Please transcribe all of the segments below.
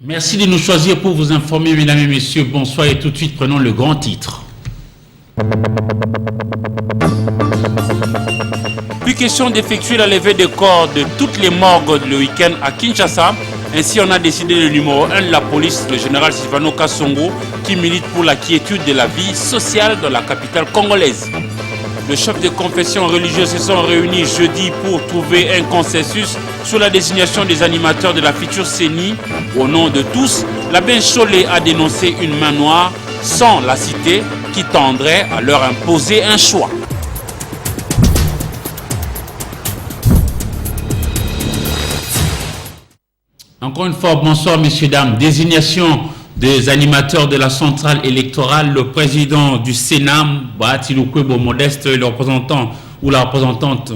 Merci de nous choisir pour vous informer, mesdames et messieurs. Bonsoir et tout de suite, prenons le grand titre. Plus question d'effectuer la levée de corps de toutes les morgues le week-end à Kinshasa. Ainsi, on a décidé le numéro 1 de la police, le général Sylvano Kassongo, qui milite pour la quiétude de la vie sociale dans la capitale congolaise. Les chefs de confession religieuse se sont réunis jeudi pour trouver un consensus sur la désignation des animateurs de la future CENI. Au nom de tous, l'abbé Cholé a dénoncé une main noire, sans la citer, qui tendrait à leur imposer un choix. Encore une fois, bonsoir messieurs, dames. Désignation des animateurs de la centrale électorale, le président du Sénat, Bahati Lukwebo Modeste, et le représentant ou la représentante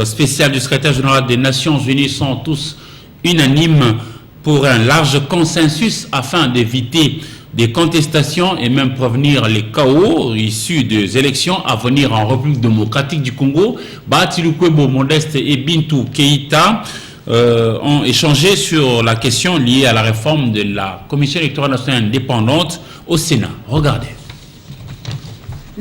spéciale du secrétaire général des Nations Unies sont tous unanimes pour un large consensus afin d'éviter des contestations et même prévenir les chaos issus des élections à venir en République démocratique du Congo. Bahati Lukwebo Modeste et Bintou Keïta ont échangé sur la question liée à la réforme de la Commission électorale nationale indépendante au Sénat. Regardez.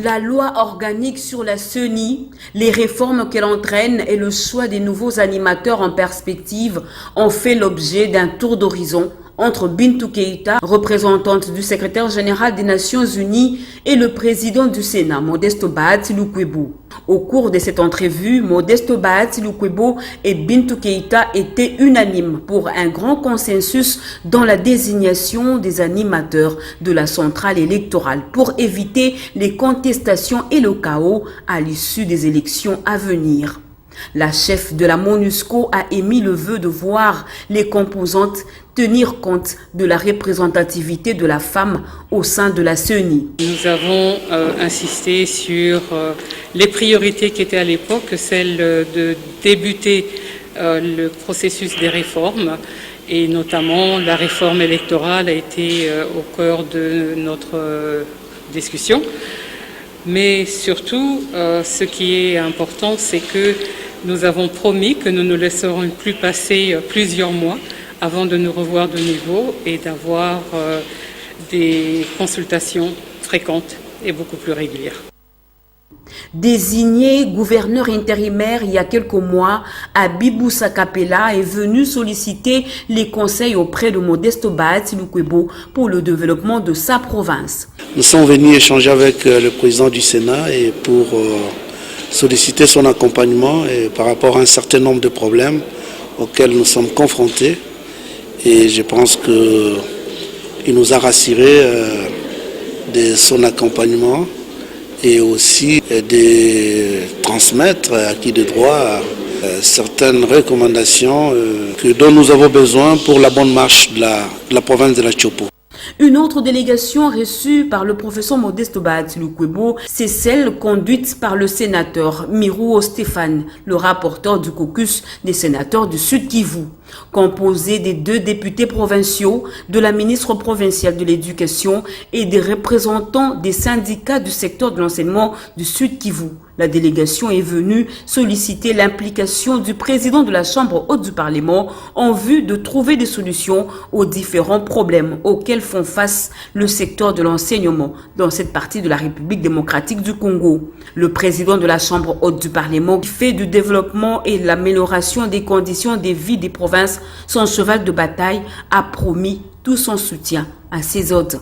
La loi organique sur la CENI, les réformes qu'elle entraîne et le choix des nouveaux animateurs en perspective ont fait l'objet d'un tour d'horizon entre Bintou Keïta, représentante du secrétaire général des Nations Unies, et le président du Sénat, Modeste Bahati Lukwebo. Au cours de cette entrevue, Modeste Bahati Lukwebo et Bintou Keïta étaient unanimes pour un grand consensus dans la désignation des animateurs de la centrale électorale pour éviter les contestations et le chaos à l'issue des élections à venir. La chef de la MONUSCO a émis le vœu de voir les composantes tenir compte de la représentativité de la femme au sein de la CENI. Nous avons insisté sur les priorités qui étaient à l'époque, celle de débuter le processus des réformes, et notamment la réforme électorale a été au cœur de notre discussion. Mais surtout, ce qui est important, c'est que nous avons promis que nous ne laisserons plus passer plusieurs mois avant de nous revoir de nouveau et d'avoir des consultations fréquentes et beaucoup plus régulières. Désigné gouverneur intérimaire il y a quelques mois, Abibou Sakapela est venu solliciter les conseils auprès de Modeste Bahati Lukwebo pour le développement de sa province. Nous sommes venus échanger avec le président du Sénat et pour solliciter son accompagnement et par rapport à un certain nombre de problèmes auxquels nous sommes confrontés. Et je pense qu'il nous a rassurés de son accompagnement et aussi de transmettre à qui de droit certaines recommandations dont nous avons besoin pour la bonne marche de la province de la Tchopo. Une autre délégation reçue par le professeur Modeste Bahati Lukwebo, c'est celle conduite par le sénateur Miruo Stéphane, le rapporteur du caucus des sénateurs du Sud Kivu. Composé des 2 députés provinciaux, de la ministre provinciale de l'Éducation et des représentants des syndicats du secteur de l'enseignement du Sud Kivu. La délégation est venue solliciter l'implication du président de la Chambre haute du Parlement en vue de trouver des solutions aux différents problèmes auxquels font face le secteur de l'enseignement dans cette partie de la République démocratique du Congo. Le président de la Chambre haute du Parlement, qui fait du développement et de l'amélioration des conditions de vie des provinces son cheval de bataille, a promis tout son soutien à ses hôtes.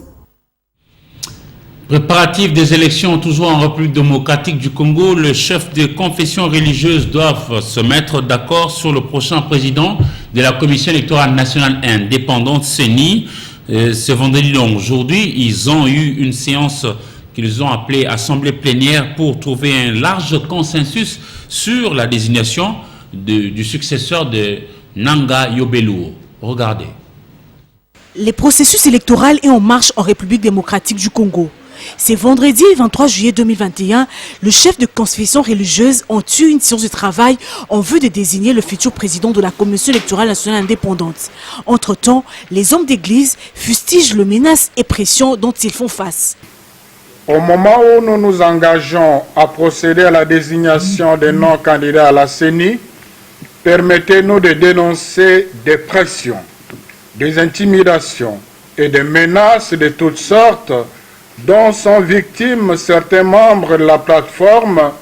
Préparatifs des élections toujours en République démocratique du Congo, les chefs de confession religieuse doivent se mettre d'accord sur le prochain président de la Commission électorale nationale indépendante CENI. Ce vendredi, donc aujourd'hui, ils ont eu une séance qu'ils ont appelée assemblée plénière pour trouver un large consensus sur la désignation du successeur de Nanga Yobelu. Regardez. Les processus électoraux est en marche en République démocratique du Congo. C'est vendredi 23 juillet 2021, le chef de confession religieuse ont eu une séance de travail en vue de désigner le futur président de la Commission électorale nationale indépendante. Entre-temps, les hommes d'église fustigent les menaces et pressions dont ils font face. Au moment où nous nous engageons à procéder à la désignation des non-candidats à la CENI, permettez-nous de dénoncer des pressions, des intimidations et des menaces de toutes sortes dont sont victimes certains membres de la plateforme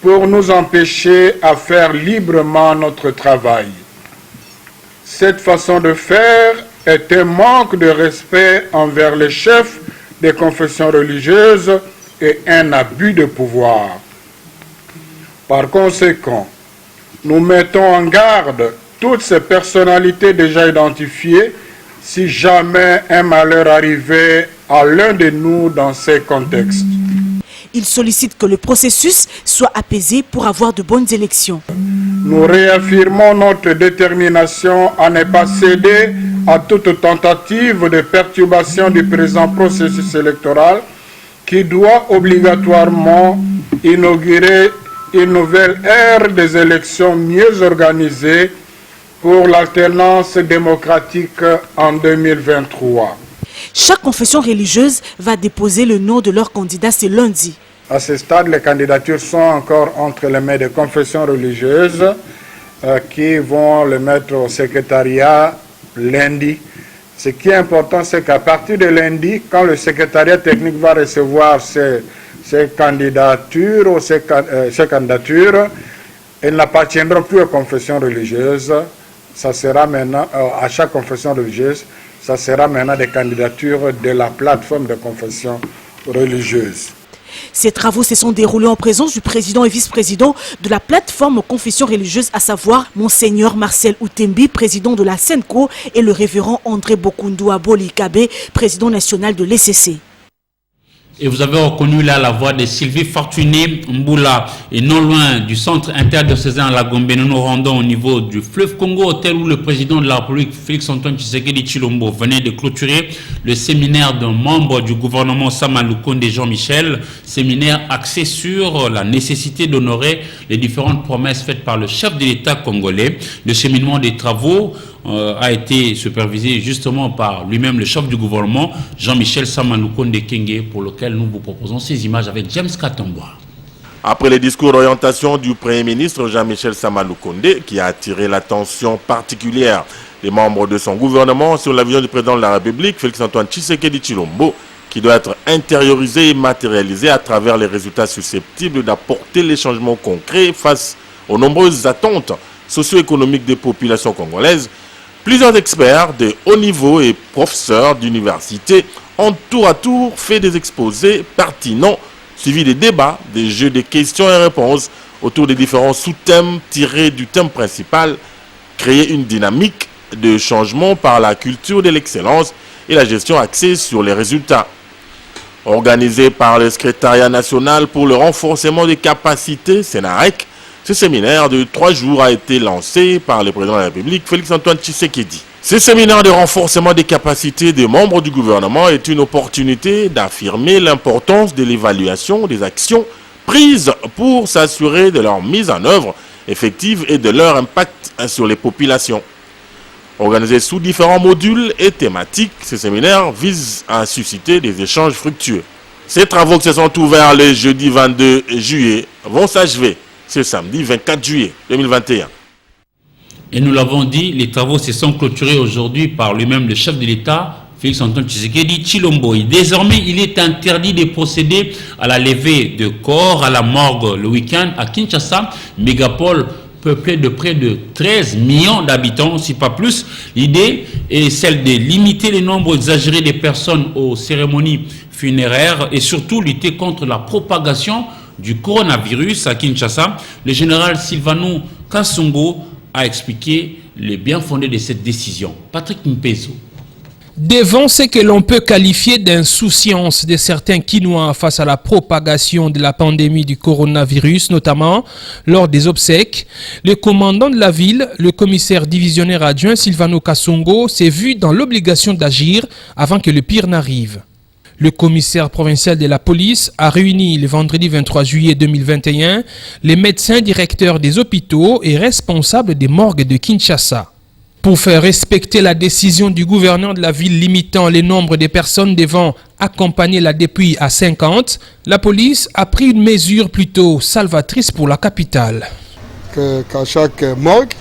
pour nous empêcher à faire librement notre travail. Cette façon de faire est un manque de respect envers les chefs des confessions religieuses et un abus de pouvoir. Par conséquent, nous mettons en garde toutes ces personnalités déjà identifiées si jamais un malheur arrivait à l'un de nous dans ces contextes. Il sollicite que le processus soit apaisé pour avoir de bonnes élections. Nous réaffirmons notre détermination à ne pas céder à toute tentative de perturbation du présent processus électoral qui doit obligatoirement inaugurer une nouvelle ère des élections mieux organisées pour l'alternance démocratique en 2023. Chaque confession religieuse va déposer le nom de leur candidat ce lundi. À ce stade, les candidatures sont encore entre les mains des confessions religieuses qui vont le mettre au secrétariat lundi. Ce qui est important, c'est qu'à partir de lundi, quand le secrétariat technique va recevoir ces candidatures ou ces candidatures, elles n'appartiendront plus aux confessions religieuses. Ça sera maintenant, à chaque confession religieuse, ça sera maintenant des candidatures de la plateforme de confession religieuse. Ces travaux se sont déroulés en présence du président et vice-président de la plateforme confession religieuse, à savoir Monseigneur Marcel Outembi, président de la SENCO, et le révérend André Bokundu Abolikabé, président national de l'ECC. Et vous avez reconnu là la voix de Sylvie Fortuné Mboula. Et non loin du centre interdiocésain à la Gombe, nous nous rendons au niveau du fleuve Congo, hôtel où le président de la République, Félix-Antoine Tshisekedi Tshilombo, venait de clôturer le séminaire d'un membre du gouvernement Sama Lukonde Jean-Michel, séminaire axé sur la nécessité d'honorer les différentes promesses faites par le chef de l'État congolais. Le cheminement des travaux a été supervisé justement par lui-même, le chef du gouvernement, Jean-Michel Sama Lukonde Kenge, pour lequel nous vous proposons ces images avec James Katongwa. Après les discours d'orientation du Premier ministre Jean-Michel Sama Lukonde, qui a attiré l'attention particulière des membres de son gouvernement sur la vision du président de la République, Félix-Antoine Tshisekedi Tshilombo, qui doit être intériorisée et matérialisée à travers les résultats susceptibles d'apporter les changements concrets face aux nombreuses attentes socio-économiques des populations congolaises, plusieurs experts de haut niveau et professeurs d'université ont tour à tour fait des exposés pertinents, suivis des débats, des jeux de questions et réponses autour des différents sous-thèmes tirés du thème principal, créer une dynamique de changement par la culture de l'excellence et la gestion axée sur les résultats. Organisé par le Secrétariat national pour le renforcement des capacités, SENAREC, ce séminaire de 3 jours a été lancé par le président de la République, Félix-Antoine Tshisekedi. Ce séminaire de renforcement des capacités des membres du gouvernement est une opportunité d'affirmer l'importance de l'évaluation des actions prises pour s'assurer de leur mise en œuvre effective et de leur impact sur les populations. Organisé sous différents modules et thématiques, ce séminaire vise à susciter des échanges fructueux. Ces travaux qui se sont ouverts le jeudi 22 juillet vont s'achever ce samedi 24 juillet 2021. Et nous l'avons dit, les travaux se sont clôturés aujourd'hui par lui-même le chef de l'État, Félix-Antoine Tshisekedi Tshilombo. Désormais, il est interdit de procéder à la levée de corps à la morgue le week-end à Kinshasa, mégapole peuplée de près de 13 millions d'habitants, si pas plus. L'idée est celle de limiter le nombre exagéré de personnes aux cérémonies funéraires et surtout lutter contre la propagation du coronavirus à Kinshasa. Le général Sylvanou Kasongo a expliqué les bien fondés de cette décision. Patrick Mpezo. Devant ce que l'on peut qualifier d'insouciance de certains Kinois face à la propagation de la pandémie du coronavirus, notamment lors des obsèques, le commandant de la ville, le commissaire divisionnaire adjoint Silvano Kassongo, s'est vu dans l'obligation d'agir avant que le pire n'arrive. Le commissaire provincial de la police a réuni le vendredi 23 juillet 2021 les médecins directeurs des hôpitaux et responsables des morgues de Kinshasa. Pour faire respecter la décision du gouverneur de la ville limitant le nombre de personnes devant accompagner la dépouille à 50, la police a pris une mesure plutôt salvatrice pour la capitale. Qu'à chaque morgue,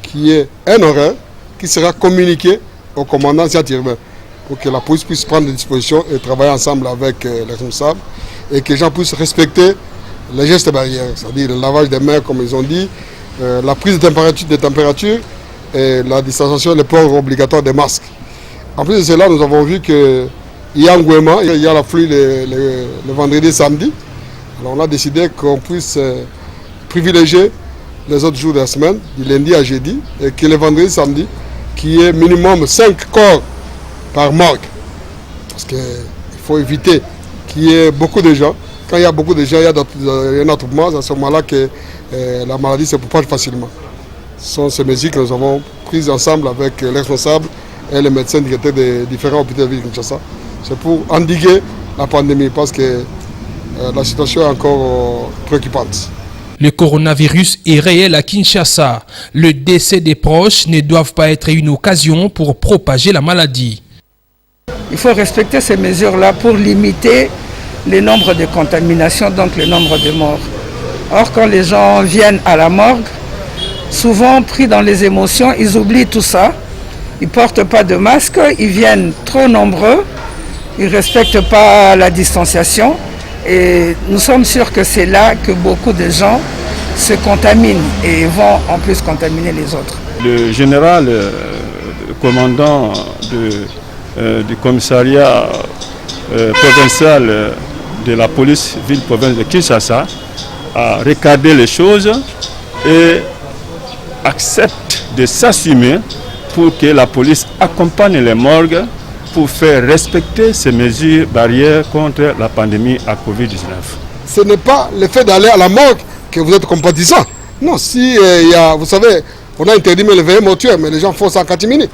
qu'il y ait un horaire qui sera communiqué au commandant urbain pour que la police puisse prendre des dispositions et travailler ensemble avec les responsables et que les gens puissent respecter les gestes barrières, c'est-à-dire le lavage des mains comme ils ont dit, la prise de température, et la distanciation, le port obligatoire des masques. En plus de cela, nous avons vu qu'il y a un gouvernement, il y a la pluie le vendredi et samedi. Alors on a décidé qu'on puisse privilégier les autres jours de la semaine, du lundi à jeudi, et que le vendredi et samedi, qu'il y ait minimum 5 corps par morgue. Parce qu'il faut éviter qu'il y ait beaucoup de gens. Quand il y a beaucoup de gens, il y a un attroupement, c'est à ce moment-là que la maladie se propage facilement. Ce sont ces mesures que nous avons prises ensemble avec les responsables et les médecins directeurs des différents hôpitaux de la ville de Kinshasa. C'est pour endiguer la pandémie parce que la situation est encore préoccupante. Le coronavirus est réel à Kinshasa. Le décès des proches ne doivent pas être une occasion pour propager la maladie. Il faut respecter ces mesures-là pour limiter le nombre de contaminations, donc le nombre de morts. Or, quand les gens viennent à la morgue, souvent pris dans les émotions, ils oublient tout ça. Ils ne portent pas de masque, ils viennent trop nombreux, ils ne respectent pas la distanciation. Et nous sommes sûrs que c'est là que beaucoup de gens se contaminent et vont en plus contaminer les autres. Le général, le commandant du commissariat provincial de la police ville-province de Kinshasa a regardé les choses et accepte de s'assumer pour que la police accompagne les morgues pour faire respecter ces mesures barrières contre la pandémie à Covid-19. Ce n'est pas le fait d'aller à la morgue que vous êtes compatissant. Non, si vous savez, on a interdit le veillée mortuaire, mais les gens font ça en catimini.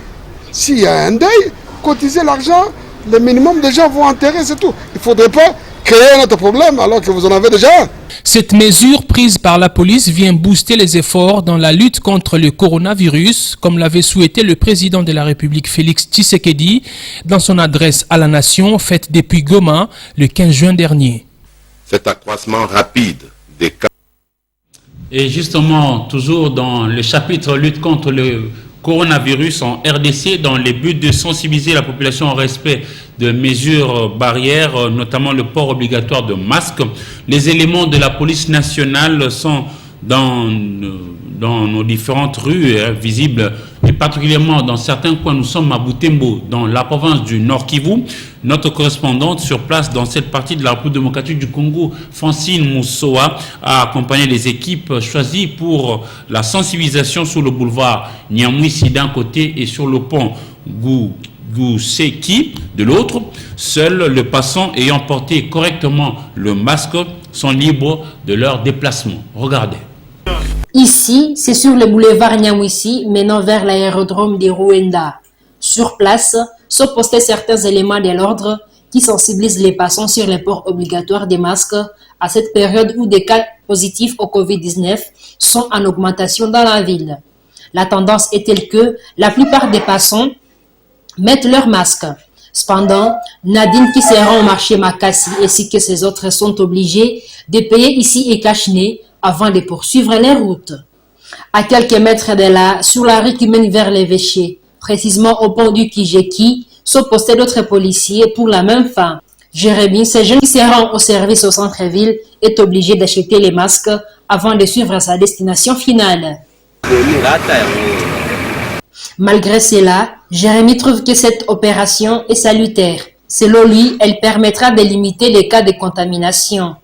S'il y a un deuil, cotisez l'argent, le minimum de gens vont enterrer, c'est tout. Il ne faudrait pas créer un autre problème alors que vous en avez déjà un. Cette mesure prise par la police vient booster les efforts dans la lutte contre le coronavirus, comme l'avait souhaité le président de la République Félix Tshisekedi dans son adresse à la nation faite depuis Goma le 15 juin dernier. Cet accroissement rapide des cas. Et justement, toujours dans le chapitre lutte contre le coronavirus en RDC, dans le but de sensibiliser la population au respect de mesures barrières, notamment le port obligatoire de masques, les éléments de la police nationale sont dans nos différentes rues visibles, et particulièrement dans certains coins. Nous sommes à Butembo, dans la province du Nord Kivu. Notre correspondante sur place dans cette partie de la République démocratique du Congo, Francine Moussoa, a accompagné les équipes choisies pour la sensibilisation sur le boulevard Nyamwisi d'un côté et sur le pont Gouseki de l'autre. Seuls les passants ayant porté correctement le masque sont libres de leur déplacement. Regardez. Ici, c'est sur le boulevard Nyamwisi menant vers l'aérodrome de Rwanda. Sur place, sont postés certains éléments de l'ordre qui sensibilisent les passants sur le port obligatoire des masques à cette période où des cas positifs au Covid-19 sont en augmentation dans la ville. La tendance est telle que la plupart des passants mettent leur masque. Cependant, Nadine qui se rend au marché Makassi ainsi que ses autres sont obligés de payer ici et cache-nez avant de poursuivre les routes. À quelques mètres de là, sur la rue qui mène vers l'évêché, précisément au pont du Kijeki, sont postés d'autres policiers pour la même fin. Jérémy, ce jeune qui se rend au service au centre-ville, est obligé d'acheter les masques avant de suivre sa destination finale. Malgré cela, Jérémy trouve que cette opération est salutaire. Selon lui, elle permettra de limiter les cas de contamination.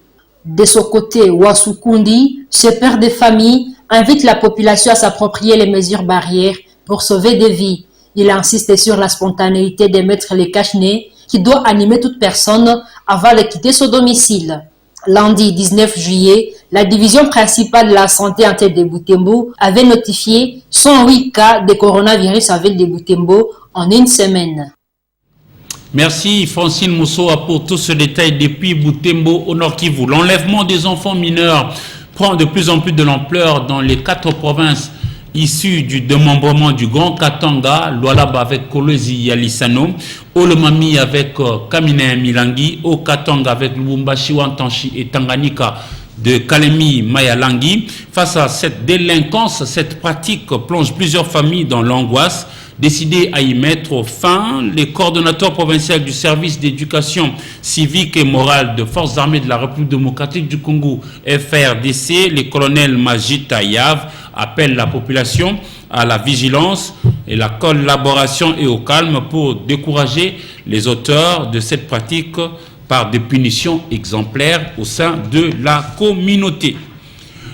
De son côté, Wasukundi, ce père de famille, invite la population à s'approprier les mesures barrières pour sauver des vies. Il insiste sur la spontanéité de mettre les cache-nez qui doit animer toute personne avant de quitter son domicile. Lundi 19 juillet, la division principale de la santé en tête de Butembo avait notifié 108 cas de coronavirus à ville de Butembo en une semaine. Merci Francine Moussoa pour tout ce détail depuis Butembo au Nord Kivu. L'enlèvement des enfants mineurs prend de plus en plus de l'ampleur dans les 4 provinces issues du démembrement du Grand Katanga, Lualaba avec Kolwezi Yalisano, Olomami avec Kamine Milangi, Okatanga avec Lubumbashi, Wantanchi et Tanganyika de Kalemi Mayalangi. Face à cette délinquance, cette pratique plonge plusieurs familles dans l'angoisse. Décidé à y mettre fin, les coordonnateurs provinciaux du service d'éducation civique et morale de Forces armées de la République démocratique du Congo, FRDC, les colonels Majid Tayav, appellent la population à la vigilance et la collaboration et au calme pour décourager les auteurs de cette pratique par des punitions exemplaires au sein de la communauté.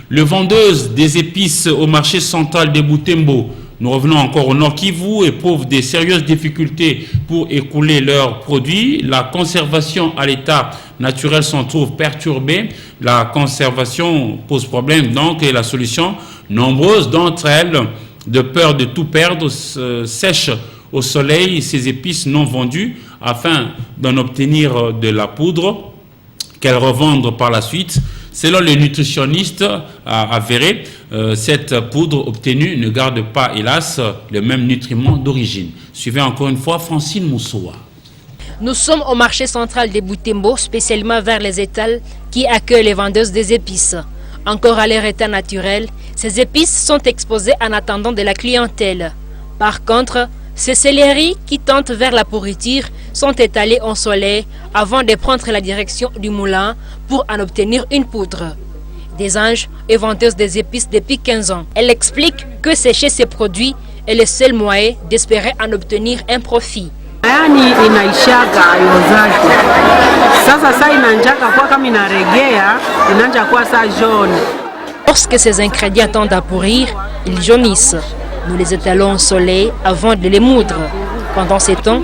Le vendeuse des épices au marché central de Butembo, nous revenons encore au Nord Kivu, éprouvent des sérieuses difficultés pour écouler leurs produits. La conservation à l'état naturel s'en trouve perturbée. La conservation pose problème donc et la solution, nombreuses d'entre elles, de peur de tout perdre, sèchent au soleil ces épices non vendues afin d'en obtenir de la poudre qu'elles revendent par la suite. Selon les nutritionnistes avérés, cette poudre obtenue ne garde pas, hélas, le même nutriment d'origine. Suivez encore une fois Francine Moussoa. Nous sommes au marché central de Butembo, spécialement vers les étals qui accueillent les vendeuses des épices. Encore à leur état naturel, ces épices sont exposées en attendant de la clientèle. Par contre, ces céleris qui tentent vers la pourriture sont étalés au soleil avant de prendre la direction du moulin pour en obtenir une poudre. Des anges et vendeuses des épices depuis 15 ans. Elle explique que sécher ces produits est le seul moyen d'espérer en obtenir un profit. Lorsque ces ingrédients tendent à pourrir, ils jaunissent. Nous les étalons au soleil avant de les moudre. Pendant ce temps,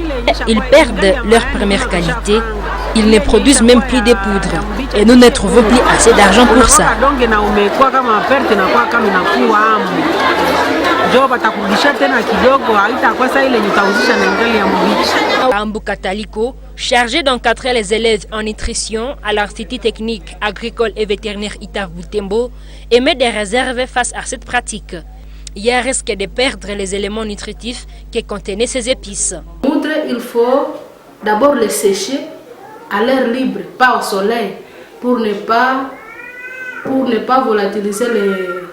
ils perdent leur première qualité. Ils ne produisent même plus de poudre. Et nous ne trouvons plus assez d'argent pour ça. Ambu Kataliko, chargé d'encadrer les élèves en nutrition à l'Institut technique agricole et vétérinaire Itav Butembo, émet des réserves face à cette pratique. Il y a un risque de perdre les éléments nutritifs que contenaient ces épices. Il faut d'abord les sécher à l'air libre, pas au soleil, pour ne pas volatiliser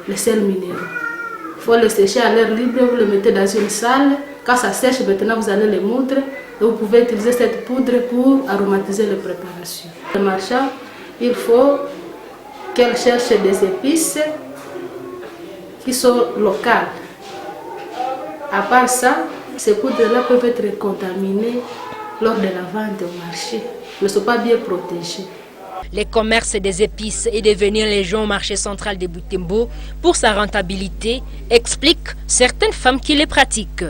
les sels minéraux. Il faut les sécher à l'air libre, vous les mettez dans une salle. Quand ça sèche, maintenant vous allez les moudre et vous pouvez utiliser cette poudre pour aromatiser les préparations. Le marchand, il faut qu'elle cherche des épices qui sont locales. À part ça, ces poudres-là peuvent être contaminées lors de la vente au marché. Elles ne sont pas bien protégées. Le commerce des épices est devenu légion au marché central de Butembo pour sa rentabilité, expliquent certaines femmes qui les pratiquent.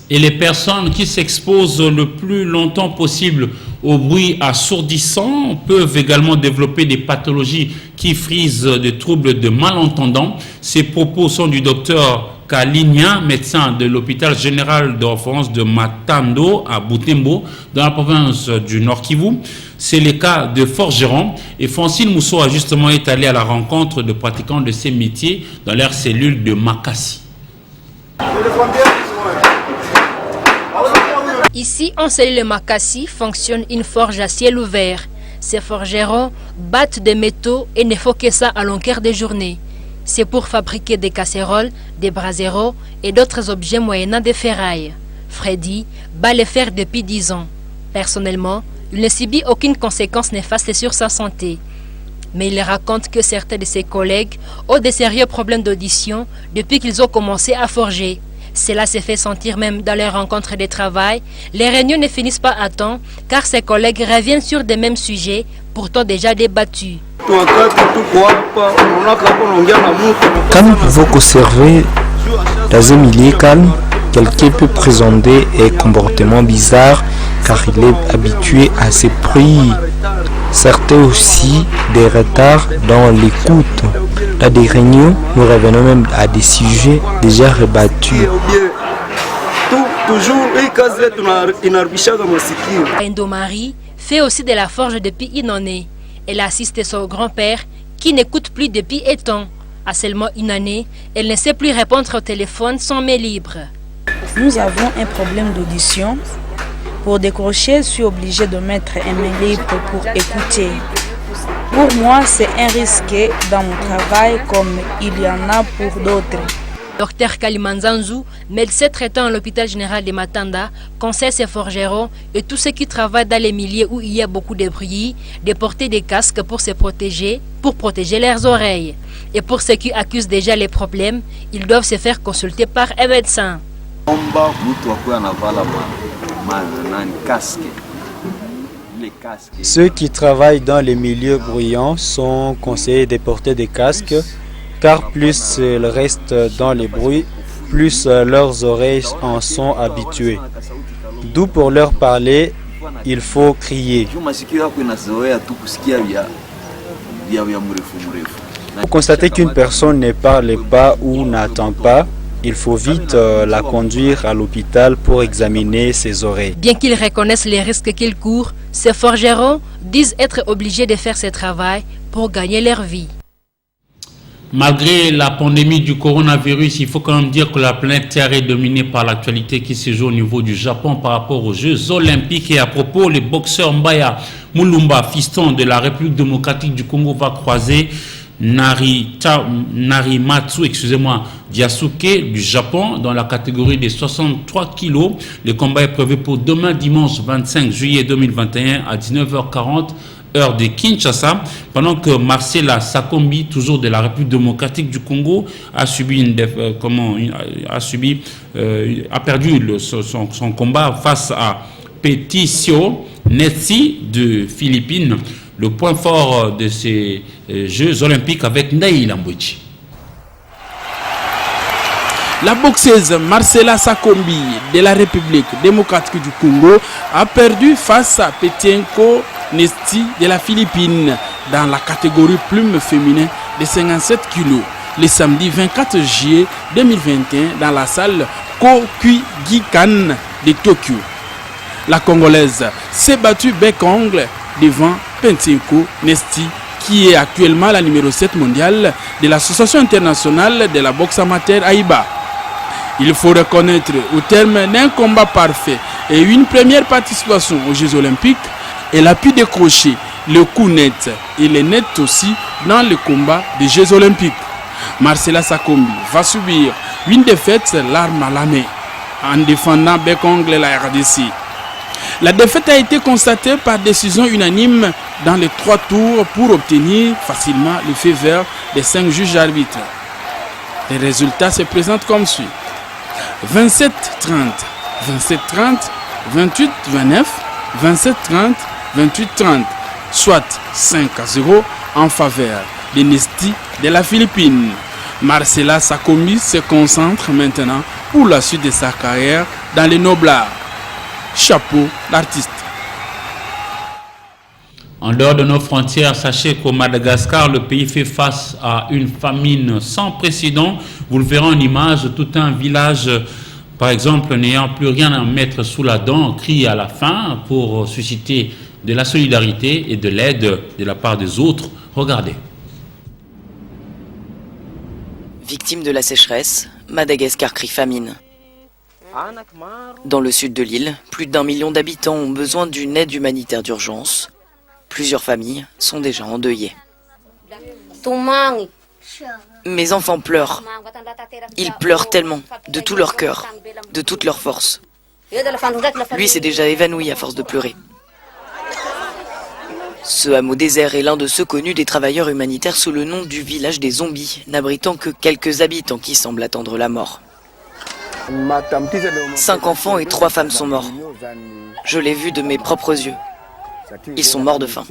Et les personnes qui s'exposent le plus longtemps possible au bruit assourdissant peuvent également développer des pathologies qui frisent des troubles de malentendants. Ces propos sont du docteur Kalinia, médecin de l'hôpital général de référence de Matando à Butembo, dans la province du Nord Kivu. C'est le cas de Forgeron. Et Francine Moussoa justement est allée à la rencontre de pratiquants de ces métiers dans leur cellule de Makassi. Ici, en cellule Makassi, fonctionne une forge à ciel ouvert. Ces forgerons battent des métaux et ne font que ça à longueur de journée. C'est pour fabriquer des casseroles, des braseros et d'autres objets moyennant des ferrailles. Freddy bat les fer depuis 10 ans. Personnellement, il ne subit aucune conséquence néfaste sur sa santé. Mais il raconte que certains de ses collègues ont de sérieux problèmes d'audition depuis qu'ils ont commencé à forger. Cela se fait sentir même dans les rencontres de travail. Les réunions ne finissent pas à temps car ses collègues reviennent sur des mêmes sujets, pourtant déjà débattus. Quand nous pouvons conserver dans un milieu calme, quelqu'un peut présenter un comportement bizarre car il est habitué à ces bruits. Certains aussi des retards dans l'écoute. Dans des réunions, nous revenons même à des sujets déjà rebattus. Indomari fait aussi de la forge depuis une année. Elle assiste son grand-père qui n'écoute plus depuis étant. À seulement une année, elle ne sait plus répondre au téléphone sans main libre. Nous avons un problème d'audition. Pour décrocher, je suis obligée de mettre un main libre pour écouter. Pour moi, c'est un risque dans mon travail comme il y en a pour d'autres. Dr Kalimanzanzou, médecin traitant à l'hôpital général de Matanda, conseille ses forgerons et tous ceux qui travaillent dans les milieux où il y a beaucoup de bruit de porter des casques pour se protéger, pour protéger leurs oreilles. Et pour ceux qui accusent déjà les problèmes, ils doivent se faire consulter par un médecin. Ceux qui travaillent dans les milieux bruyants sont conseillés de porter des casques car plus ils restent dans les bruits, plus leurs oreilles en sont habituées. D'où pour leur parler, il faut crier. Pour constater qu'une personne ne parle pas ou n'attend pas, il faut vite la conduire à l'hôpital pour examiner ses oreilles. Bien qu'ils reconnaissent les risques qu'ils courent, ces forgerons disent être obligés de faire ce travail pour gagner leur vie. Malgré la pandémie du coronavirus, il faut quand même dire que la planète Terre est dominée par l'actualité qui se joue au niveau du Japon par rapport aux Jeux Olympiques. Et à propos, le boxeur Mbaya Mulumba, fiston de la République démocratique du Congo, va croiser Narimatsu, Diasuke du Japon dans la catégorie des 63 kilos. Le combat est prévu pour demain dimanche 25 juillet 2021 à 19h40 heure de Kinshasa, pendant que Marcela Sakombi, toujours de la République démocratique du Congo, a perdu son combat face à Peticio Netsi de Philippines. Le point fort de ces Jeux Olympiques avec Naïla Mbouchi. La boxeuse Marcela Sakombi de la République démocratique du Congo a perdu face à Petienko Nesti de la Philippine dans la catégorie plume féminin de 57 kg le samedi 24 juillet 2021 dans la salle Kokugikan de Tokyo. La Congolaise s'est battue bec-ongle devant Petienko Nesti qui est actuellement la numéro 7 mondiale de l'Association internationale de la boxe amateur AIBA. Il faut reconnaître au terme d'un combat parfait et une première participation aux Jeux Olympiques, elle a pu décrocher le coup net et le net aussi dans le combat des Jeux Olympiques. Marcela Sakombi va subir une défaite l'arme à la main en défendant bec-ongle la RDC. La défaite a été constatée par décision unanime dans les 3 tours pour obtenir facilement le feu vert des 5 juges arbitres. Les résultats se présentent comme suit. 27-30, 27-30, 28-29, 27-30, 28-30, soit 5-0 en faveur de Nesti de la Philippine. Marcela Sakombi se concentre maintenant pour la suite de sa carrière dans les noblards. Chapeau l'artiste. En dehors de nos frontières, sachez qu'au Madagascar, le pays fait face à une famine sans précédent. Vous le verrez en image, tout un village, par exemple, n'ayant plus rien à mettre sous la dent, crie à la faim pour susciter de la solidarité et de l'aide de la part des autres. Regardez. Victime de la sécheresse, Madagascar crie famine. Dans le sud de l'île, plus d'1 million d'habitants ont besoin d'une aide humanitaire d'urgence. Plusieurs familles sont déjà endeuillées. Mes enfants pleurent. Ils pleurent tellement, de tout leur cœur, de toute leur force. Lui s'est déjà évanoui à force de pleurer. Ce hameau désert est l'un de ceux connus des travailleurs humanitaires sous le nom du village des zombies, n'abritant que quelques habitants qui semblent attendre la mort. 5 enfants et 3 femmes sont morts. Je l'ai vu de mes propres yeux. Ils sont morts de faim.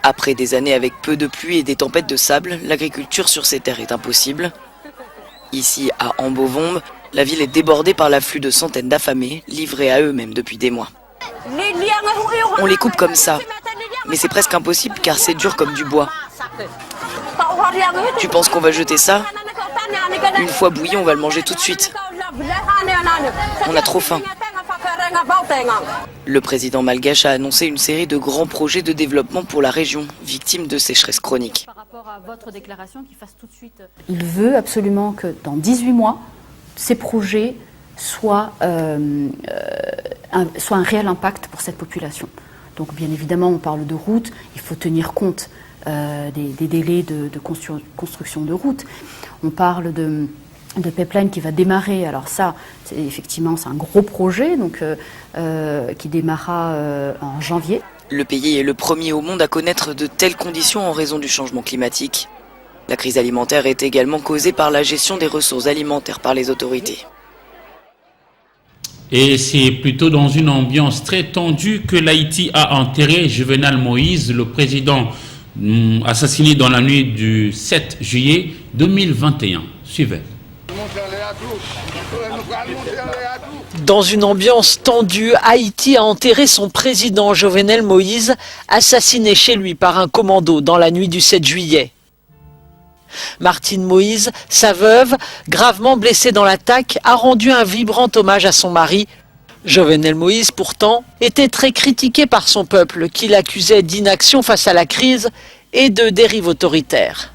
Après des années avec peu de pluie et des tempêtes de sable, l'agriculture sur ces terres est impossible. Ici, à Ambovombe, la ville est débordée par l'afflux de centaines d'affamés, livrés à eux-mêmes depuis des mois. On les coupe comme ça, mais c'est presque impossible car c'est dur comme du bois. Tu penses qu'on va jeter ça? Une fois bouilli, on va le manger tout de suite. On a trop faim. Le président malgache a annoncé une série de grands projets de développement pour la région, victime de sécheresse chronique. Il veut absolument que dans 18 mois, ces projets soient un réel impact pour cette population. Donc bien évidemment, on parle de routes, il faut tenir compte des délais de construction de routes. On parle de pipeline qui va démarrer. Alors ça, effectivement, c'est un gros projet donc, qui démarrera en janvier. Le pays est le premier au monde à connaître de telles conditions en raison du changement climatique. La crise alimentaire est également causée par la gestion des ressources alimentaires par les autorités. Et c'est plutôt dans une ambiance très tendue que l'Haïti a enterré Jovenel Moïse, le président assassiné dans la nuit du 7 juillet 2021. Suivez. Dans une ambiance tendue, Haïti a enterré son président Jovenel Moïse, assassiné chez lui par un commando dans la nuit du 7 juillet. Martine Moïse, sa veuve, gravement blessée dans l'attaque, a rendu un vibrant hommage à son mari. Jovenel Moïse, pourtant, était très critiqué par son peuple, qui l'accusait d'inaction face à la crise et de dérive autoritaire.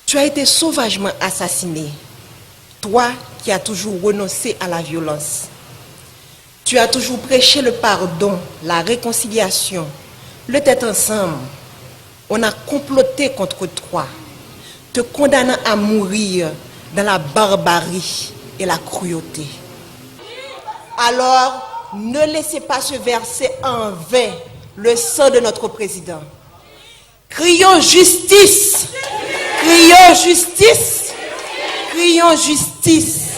Tu as été sauvagement assassiné, toi qui as toujours renoncé à la violence. Tu as toujours prêché le pardon, la réconciliation, le tête ensemble. On a comploté contre toi, te condamnant à mourir dans la barbarie et la cruauté. Alors, ne laissez pas se verser en vain le sang de notre président. Crions justice! Crions justice! Crions justice!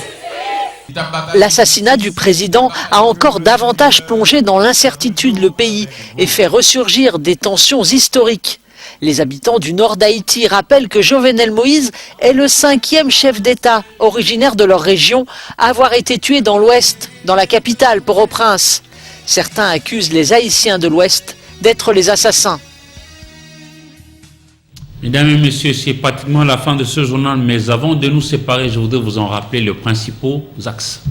L'assassinat du président a encore davantage plongé dans l'incertitude le pays et fait ressurgir des tensions historiques. Les habitants du nord d'Haïti rappellent que Jovenel Moïse est le 5e chef d'État originaire de leur région à avoir été tué dans l'ouest, dans la capitale, Port-au-Prince. Certains accusent les Haïtiens de l'ouest d'être les assassins. Mesdames et messieurs, c'est pratiquement la fin de ce journal, mais avant de nous séparer, je voudrais vous en rappeler les principaux axes.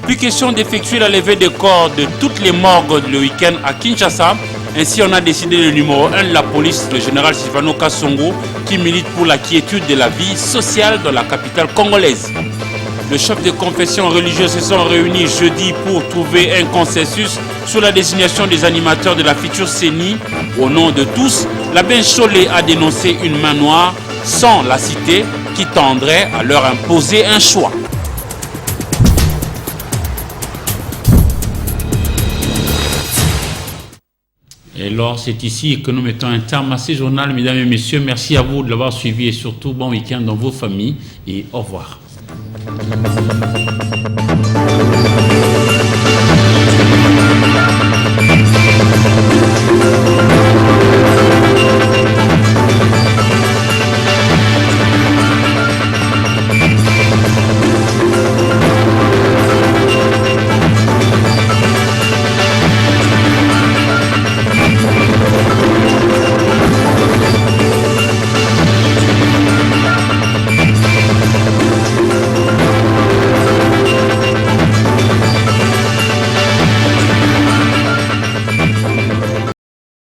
Plus question d'effectuer la levée des corps de toutes les morgues le week-end à Kinshasa. Ainsi, on a décidé le numéro 1 de la police, le général Sylvano Kassongo, qui milite pour la quiétude de la vie sociale dans la capitale congolaise. Les chefs de confession religieuse se sont réunis jeudi pour trouver un consensus sur la désignation des animateurs de la future CENI. Au nom de tous, l'abbé Cholé a dénoncé une main noire sans la citer qui tendrait à leur imposer un choix. Et alors, c'est ici que nous mettons un terme à ce journal. Mesdames et messieurs, merci à vous de l'avoir suivi et surtout bon week-end dans vos familles et au revoir.